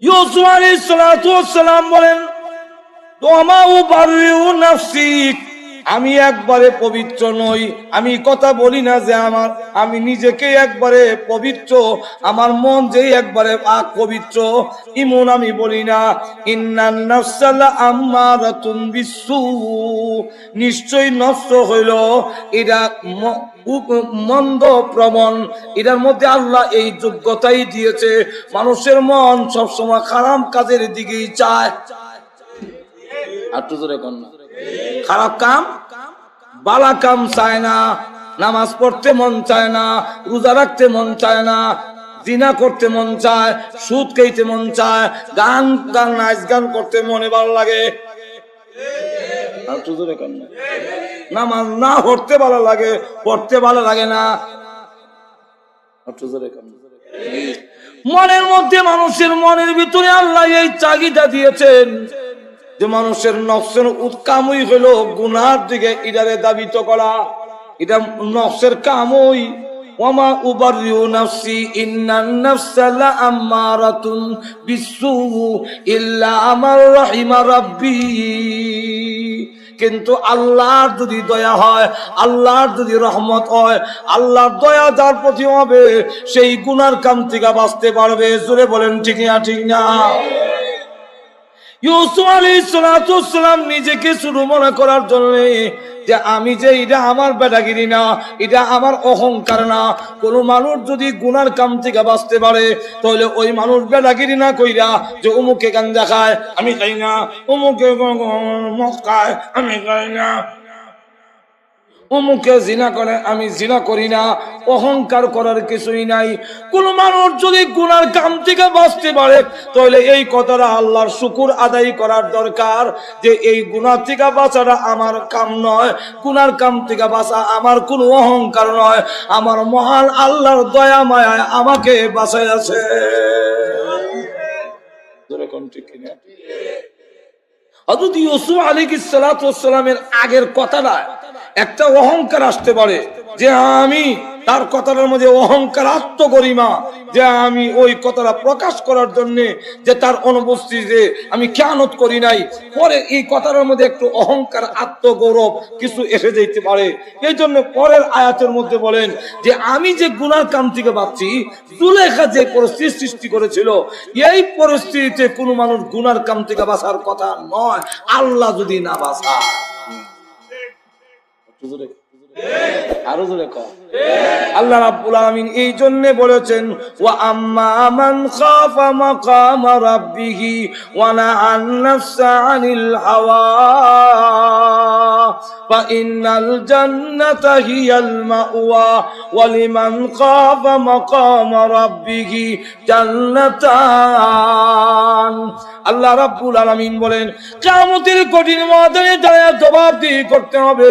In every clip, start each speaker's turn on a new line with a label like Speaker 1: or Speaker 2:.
Speaker 1: ইউসুফ আলাইহিস সালাতু ওয়াস সালাম বলেন, ওমা উবাররিউ নাফসি, আমি একবারে পবিত্র নই। আমি কথা বলি না যে আমি নিজেকে একবারে পবিত্র, আমার মন যে একবারে পাক পবিত্র, এমন আমি বলি না। ইন্নান নাফসালা আম্মারাতুন বিসু, নিশ্চয় নষ্ট হইল এটা মন্দ প্রবণ, এটার মধ্যে আল্লাহ এই যোগ্যতাই দিয়েছে। মানুষের মন সবসময় খারাপ কাজের দিকেই চায়। খারাপ কাম বালা কাম চায় না, নামাজ পড়তে মন চায় না, রোজা রাখতে মন চায় না, জিনা করতে মন চায়, সুদ খাইতে মন চায়, গান নাচ গান করতে মনে ভালো লাগে। নামাজ না পড়তে ভালো লাগে, পড়তে ভালো লাগে না। মনের মধ্যে, মানুষের মনের ভিতরে আল্লাহ এই চাগিদা দিয়েছেন যে মানুষের নফসের উৎকামই হলো গুনার দিকে ইদারে দাবিত করা। এটা নফসের কামই। ওয়ামা উবাররিউ নাফসি ইন্নান নাফসা লাআম্মারাতুন বিসু ইল্লা আমার রাহিমা রাব্বি। কিন্তু আল্লাহর যদি দয়া হয়, আল্লাহর যদি রহমত হয়, আল্লাহর দয়া যার প্রতি হবে সেই গুনার কাম থেকে বাঁচতে পারবে। জোরে বলেন ঠিক না? ঠিক না? ইউসুফ আলাইহিস সালাতু ওয়াস সালাম নিজেকে শুরু মনে করার জন্য যে আমি যে এটা আমার বেটাগিরি না, এটা আমার অহংকার না। কোন মানুষ যদি গুনার কাম থেকে বাঁচতে পারে তাহলে ওই মানুষ বেটাগিরি না কইরা যে অমুকে গাঞ্জা খায় আমি খাই না, অমুকে মদ খায় আমি খাই না, অমুকে জিনা করে আমি জিনা করি না, অহংকার করার কিছুই নাই। কোন মানুষ যদি গুনার কাম থেকে বাঁচতে পারে তাহলে এই কথাটা আল্লাহর শুকর আদায় করার দরকার যে এই গুনার থেকে বাঁচাটা আমার কাম নয়, গুনার কাম থেকে বাঁচা আমার কোনো অহংকার নয়, আমার মহান আল্লাহর দয়া মায়ায় আমাকে বাঁচায় আছে। হযরত ইউসুফ আলাইহিস সালাতু ওয়াস সালামের আগের কথাটা একটা অহংকার আসতে পারে যে আমি, তার কথাটার মধ্যে অহংকার, আত্মগরিমা, যে আমি ওই কথাটা প্রকাশ করার জন্য যে তার অনুপস্থিতিতে আমি খেয়ানত করি নাই। পরে এই কথাটার মধ্যে একটু অহংকার, আত্মগৌরব কিছু এসে যেতে পারে। এই জন্য পরের আয়াতের মধ্যে বলেন যে আমি যে গুনার কাম থেকে বাঁচছি, জুলেখা যে পরিস্থিতি সৃষ্টি করেছিল এই পরিস্থিতিতে কোনো মানুষ গুনার কাম থেকে বাঁচার কথা নয়, আল্লাহ যদি না বাঁচায়। আরো জোরে কও। আল্লাহ রাব্বুল আলামিন এই জন্য বলেছেন ওয়া আম্মা মান খাফা মাকামা রাব্বিহি ওয়া নাহান নাফসা আনিল হাওয়া ফা ইন্নাল জান্নাতা হিয়াল মাওয়া ওয়া লিমান খাফা মাকামা রাব্বিহি জান্নাতান। আল্লাহ রাব্বুল আলামিন বলেন কিয়ামতের কঠিন ময়দানে দাঁড়িয়ে জবাবদিহি করতে হবে।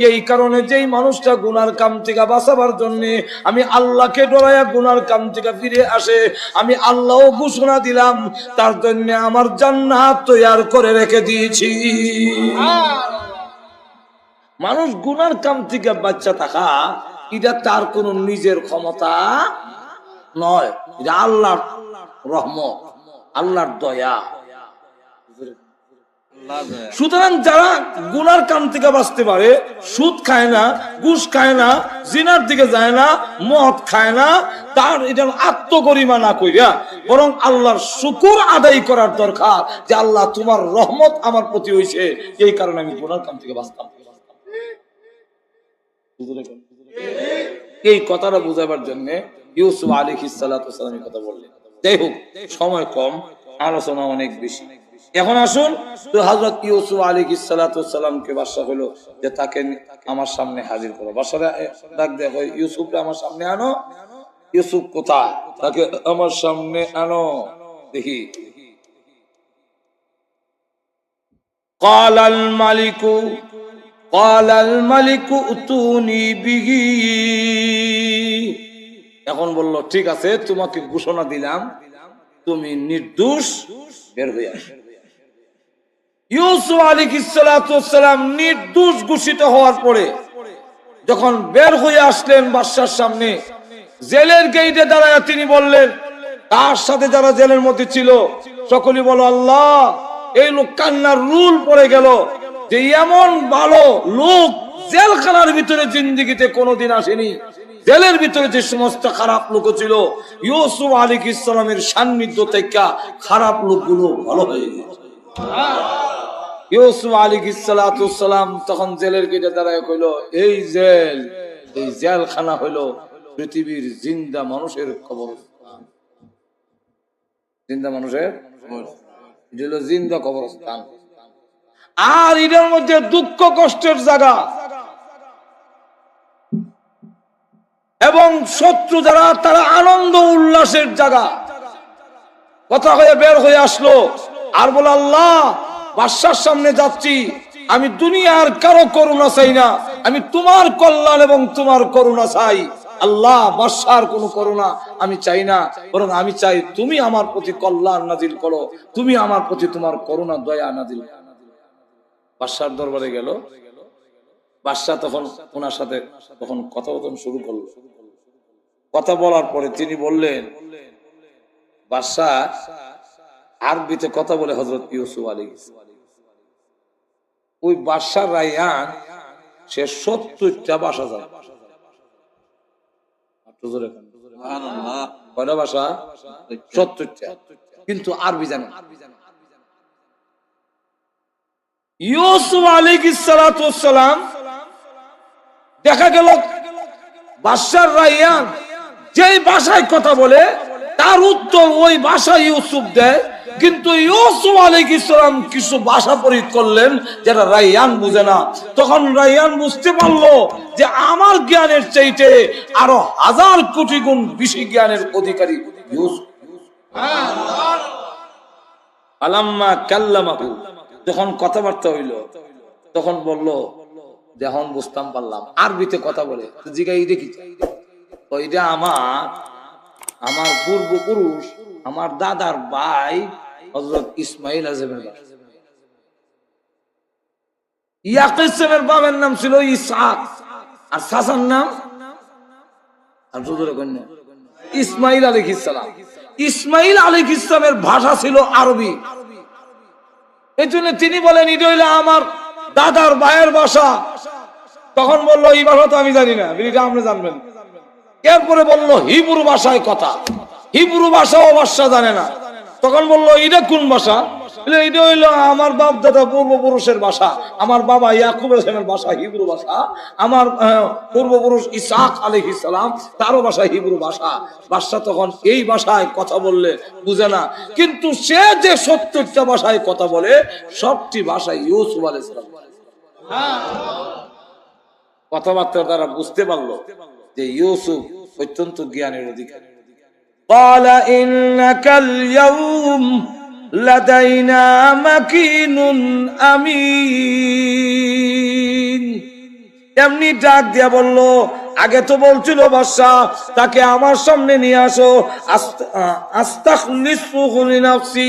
Speaker 1: এই কারণে যেই মানুষটা গুনার কাম থেকে বাঁচাবার জন্য আমি আল্লাহকে ডরায়া গুনার কাম থেকে ফিরে আসে, আমি আল্লাহও ঘোষণা দিলাম তার জন্য আমার জান্নাত তৈয়ার করে রেখে দিয়েছি। মানুষ গুনার কাম থেকে বাঁচা থাকা এটা তার কোন নিজের ক্ষমতা নয়, এটা আল্লাহর রহমত, আল্লাহর দয়া। সুতরাং যারা গুনার কাম থেকে বাঁচতে পারে, সুদ খায় না, ঘুষ খায় না, জিনার দিকে যায় না, মদ খায় না, তার এটা আত্মগরিমা না কইরা বরং আল্লাহর শুকর আদায় করার দরকার যে আল্লাহ তোমার রহমত আমার প্রতি হইছে, এই কারণে আমি গুনার কাম থেকে বাঁচতাম। এই কথাটা বুঝাবার জন্য ইউসুফ আলাইহিস সালাতু ওয়াস সালামের কথা বললেন। যাই হোক, সময় কম, আলোচনা অনেক বেশি। এখন আসুন, তো হযরত ইউসুফ আলাইহিস সালাতু ওয়াস সালামকে বাদশা হলো যে তাকে আমার সামনে হাজির করো। বাদশারা ডাক দেয়, ইউসুফকে আমার সামনে আনো। ইউসুফ কোথায়? তাকে আমার সামনে আনো। দেখি ক্বালাল মালিকু উতুনি বিহি। এখন বলল ঠিক আছে, তোমাকে ঘোষণা দিলাম তুমি নির্দোষ, বের হয়ে আসো। ইউসুফ আলাইহিস সালাতু ওয়াস সালাম নির্দোষ ঘোষিত হওয়ার পরে যখন বের হয়ে আসলেন বাদশার সামনে, জেলের গেটে দাঁড়ায় তিনি বললেন তার সাথে যারা জেলের মধ্যে ছিল সকলেই বলো আল্লাহ, এই লোক কান্নার রুল পড়ে গেল যে এমন ভালো লোক জেলখানার ভিতরে জিন্দেগিতে কোনোদিন আসেনি। জেলের ভিতরে যে সমস্ত খারাপ লোক ছিল, ইউসুফ আলাইহিস সালামের সান্নিধ্য থেকে খারাপ লোকগুলো ভালো হয়ে গেছে। ইউসুফ আলাইহিস সালাম তখন জেলের গেটে দাঁড়ায় কইল, এই জেলখানা হইলো পৃথিবীর জিন্দা মানুষের কবরস্থান। জিন্দা মানুষের জিন্দা কবরস্থান। আর এটার মধ্যে দুঃখ কষ্টের জায়গা, এবং শত্রু যারা তারা আনন্দ উল্লাসের জায়গা। কথা হয়ে বের হয়ে আসলো আর বলে, আল্লাহ, বাদশার সামনে যাচ্ছি, আমি দুনিয়ার কারো করুণা চাই না, আমি তোমার কল্যাণ এবং তোমার করুণা চাই। আল্লাহ, বাদশার কোনো করুণা আমি চাই না, বরং আমি চাই তুমি আমার প্রতি কল্যাণ নাজিল করো, তুমি আমার প্রতি তোমার করুণা দয়া নাজিল করো। বাদশার দরবারে গেল। বাদশা তখন ওনার সাথে তখন কথোপকথন শুরু করলো। কথা বলার পরে তিনি বললেন, বাদশা আরবিতে কথা বলে হযরত ইউসুফ আলাইহিস সালাম। ওই বাদশার রায়্যান সে 70টা ভাষা জানে। কয়টা ভাষা? 70টা, কিন্তু আরবি জানে। ইউসুফ আলাইহিস সালাম দেখা গেল বাদশার রায়্যান যেই ভাষায় কথা বলে তার উত্তর ওই ভাষায় ইউসুফ দেয়, কিন্তু ইউসুফ আলাইহিস সালাম কিছু ভাষা প্রয়োগ করলেন যেটা রায়্যান বুঝে না। তখন রায়্যান বুঝতে পারলো যে আমার জ্ঞানের চাইতে আরো 1000 কোটি গুণ বেশি জ্ঞানের অধিকারী ইউসুফ। আলাম্মা কাল্লামাহু, যখন কথাবার্তা হইল তখন বলল, যখন বুঝতাম পারলাম আরবিতে কথা বলে। জিগাই দেখি, ওইটা আমার পূর্বপুরুষ, আমার দাদার ভাই হযরত ইসমাইল আযমের বাবা। ইয়াকুবের বাবার নাম ছিল ইসহাক, আর চাচার নাম ইসমাইল আলাইহিস সালাম। ইসমাইল আলাইহিস সালামের ভাষা ছিল আরবি। এই জন্য তিনি বলেন, এটা হইলো আমার দাদার ভাইয়ের ভাষা। তখন বললো, এই ভাষা তো আমি জানি না, এটা আপনি জানবেন। এরপরে বললো হিব্রু ভাষায় কথা, হিব্রু ভাষাও বাদশা জানে না। তখন বললো, এটা কোন ভাষা? এটা হইলো আমার বাপ দাদা পূর্বপুরুষের ভাষা, আমার বাবা ইয়াকুব আলাইহিস ভাষা হিব্রু ভাষা, আমার পূর্বপুরুষ ইসহাক আলাইহিস সালাম তারও ভাষা হিব্রু ভাষা। বাদশা তখন এই ভাষায় কথা বললে বুঝে না, কিন্তু সে যে 70টা ভাষায় কথা বলে সবটি ভাষায় ইউসুফ আলাইহিস সালাম কথাবার্তা দ্বারা বুঝতে পারলো যে ইউসুফ অত্যন্ত জ্ঞানের অধিকারী। قال إنك اليوم لدينا مكين أمين। এমনি ডাক দিয়া বলল, আগে তো বলছিল বাদশা তাকে আমার সামনে নিয়ে আসো, আস্তাখলিসুহু লিনাফসি,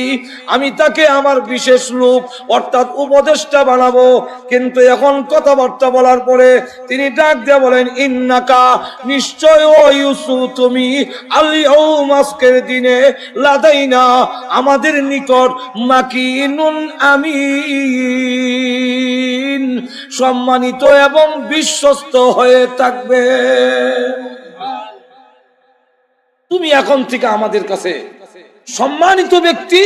Speaker 1: আমি তাকে আমার বিশেষ লোক অর্থাৎ উপদেষ্টা বানাবো। কিন্তু এখন কথাবার্তা বলার পরে তিনি ডাক দিয়া বলেন, ইন্নাকা, নিশ্চয় ও ইউসুফ, তুমি আল-ইয়াউম, আজকের দিনে, লাদাইনা, আমাদের নিকট, মাকিনুন আমিন, সম্মানিত এবং বিশ্বস্ত হয়ে থাকবে। তুমি এখন থেকে আমাদের কাছে সম্মানিত ব্যক্তি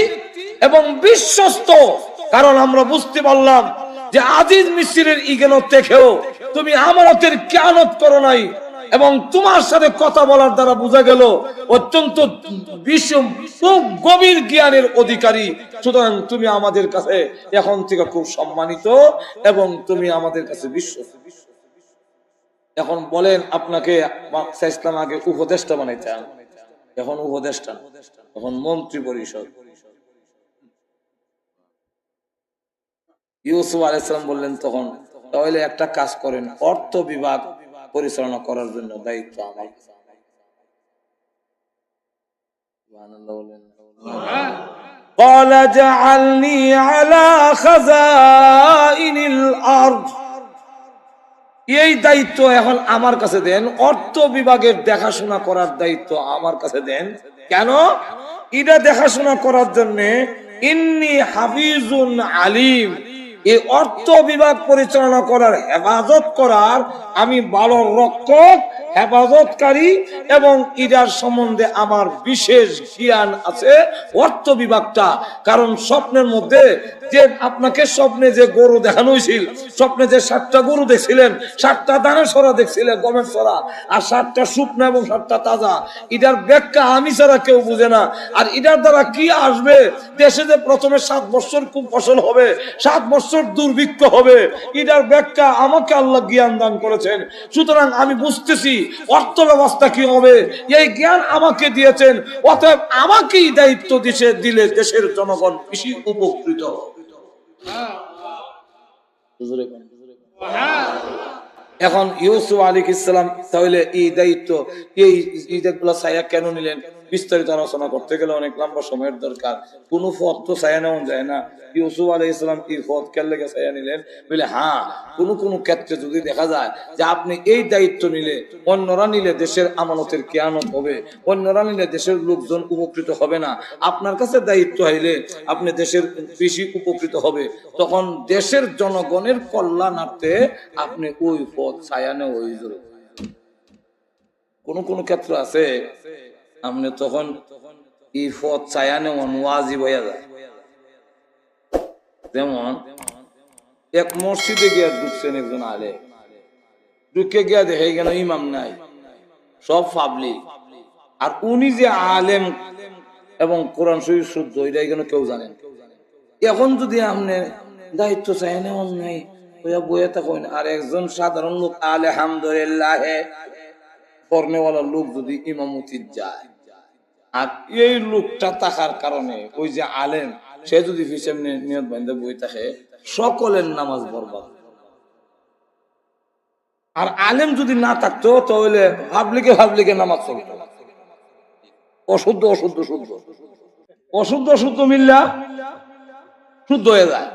Speaker 1: এবং বিশ্বস্ত। কারণ আমরা বুঝতে পারলাম যে আজিজ মিসরের ইগেনত দেখেও তুমি আমানতের খেয়ানত করো নাই, এবং তোমার সাথে কথা বলার দ্বারা বোঝা গেল অত্যন্ত খুব গভীর জ্ঞানের অধিকারী। সুতরাং তুমি আমাদের কাছে এখন থেকে খুব সম্মানিত এবং তুমি আমাদের কাছে বিশ্বস্ত। এখন বলেন, আপনাকে ইসলাম আগে উপদেষ্টা বানাইতেন, এখন উপদেষ্টা, এখন মন্ত্রী পরিষদ। ইউসুফ আলাইহিস সালাম বললেন তখন, তাহলে একটা কাজ করেন, অর্থ বিভাগ পরিচালনা করার জন্য দায়িত্ব আমার। قال اجعلني على خزائن الأرض এই দায়িত্ব এখন আমার কাছে দেন, অর্থ বিভাগের দেখাশোনা করার দায়িত্ব আমার কাছে দেন। কেন? এটা দেখাশোনা করার জন্য ইন্নী হাফিজুন আলিম, এই অর্থ বিভাগ পরিচালনা করার, হেফাজত করার আমি ভালো রক্ষক, হেফাজতকারী, এবং ইটার সম্বন্ধে আমার বিশেষ জ্ঞান আছে অর্থ বিভাগটা। কারণ স্বপ্নের মধ্যে যে আপনাকে স্বপ্নে যে গরু দেখানো হয়েছিল, স্বপ্নে যে 7টা গরু দেখছিলেন, 7টা দানা সরা দেখছিলেন, গমের সরা, আর 7টা শুকনো এবং 7টা তাজা, এটার ব্যাখ্যা আমি ছাড়া কেউ বুঝে না। আর এটার দ্বারা কি আসবে, দেশে যে প্রথমে 7 বছর খুব ফসল হবে, 7 বছর দুর্ভিক্ষ হবে, এটার ব্যাখ্যা আমাকে আল্লাহ জ্ঞান দান করেছেন। সুতরাং আমি বুঝতেছি অর্থ ব্যবস্থা কি হবে, এই জ্ঞান আমাকে দিয়েছেন। অতএব আমাকেই দায়িত্ব দিলে দেশের জনগণ বেশি উপকৃত হবে। এখন ইউসুফ আলাইহিস সালাম তাহলে এই দায়িত্ব, এই ঈদগুলো ছায়া কেন নিলেন, বিস্তারিত আলোচনা করতে গেলে অনেক লম্বা সময়ের দরকার। কোন পথ তো ছায়া নেওয়া যায় না। ইউসুফ আলাইহিস সালাম এই পথ কেন লেগে ছায়া নিলেন বলে, হ্যাঁ, কোন ক্ষেত্রে যদি দেখা যায় যে আপনি এই দায়িত্ব নিলে, অন্যরা নিলে দেশের আমানতের কিয়ামত হবে, অন্যরা নিলে দেশের লোকজন উপকৃত হবে না, আপনার কাছে দায়িত্ব হইলে আপনি দেশের বেশি উপকৃত হবে, তখন দেশের জনগণের কল্যাণার্থে আপনি ওই পথ ছায়া নেওয়া ওই জরুরি। কোন ক্ষেত্র আছে আপনি তখন এই পথ ছায়া নেওয়া ওয়াজিব হয়ে যায়। যেমন এক মসজিদে গিয়া ঢুকছেন একজন আলে, ঢুকে গিয়া দেখে কেন ইমাম নাই, সব পাবলিক, আর উনি যে আলেম এবং কোরআন শরীফ শুদ্ধ, এটা কেন কেউ জানেন। এখন যদি আপনি দায়িত্ব চাই নেওয়ার নাই বইয়ে থাকেন, আর একজন সাধারণ লোক আলহামদুলিল্লাহ পড়নেওয়ালা লোক যদি ইমামতি যায়, আর এই লোকটা থাকার কারণে ওই যে আলেম সে যদি পিছনে নিয়ত বান্ধে বই থাকে, সকলের নামাজ বরবাদ। আর আলেম যদি না থাকতো তাহলে ভাবলিকে নামাজ চলতো, অশুদ্ধ অশুদ্ধ শুদ্ধ, অশুদ্ধ শুদ্ধ মিললা শুদ্ধ হয়ে যায়।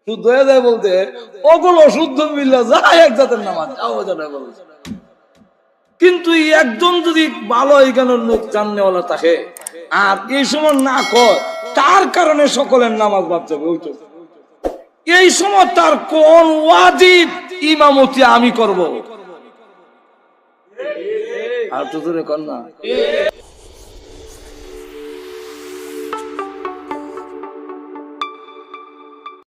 Speaker 1: শুদ্ধ হয়ে যায় বলতে ওগুলো শুদ্ধ মিললা যায় এক জাতের নামাজ। কিন্তু একজন যদি ভালো এখানে লোক জাননেওয়ালা থাকে আর এই সময় না কর, তার কারণে সকলের নামাজ বাদ যাবে। ওই তো এই সময় তার কোন ওয়াজিব ইমামতি আমি করব, আর তো কর না।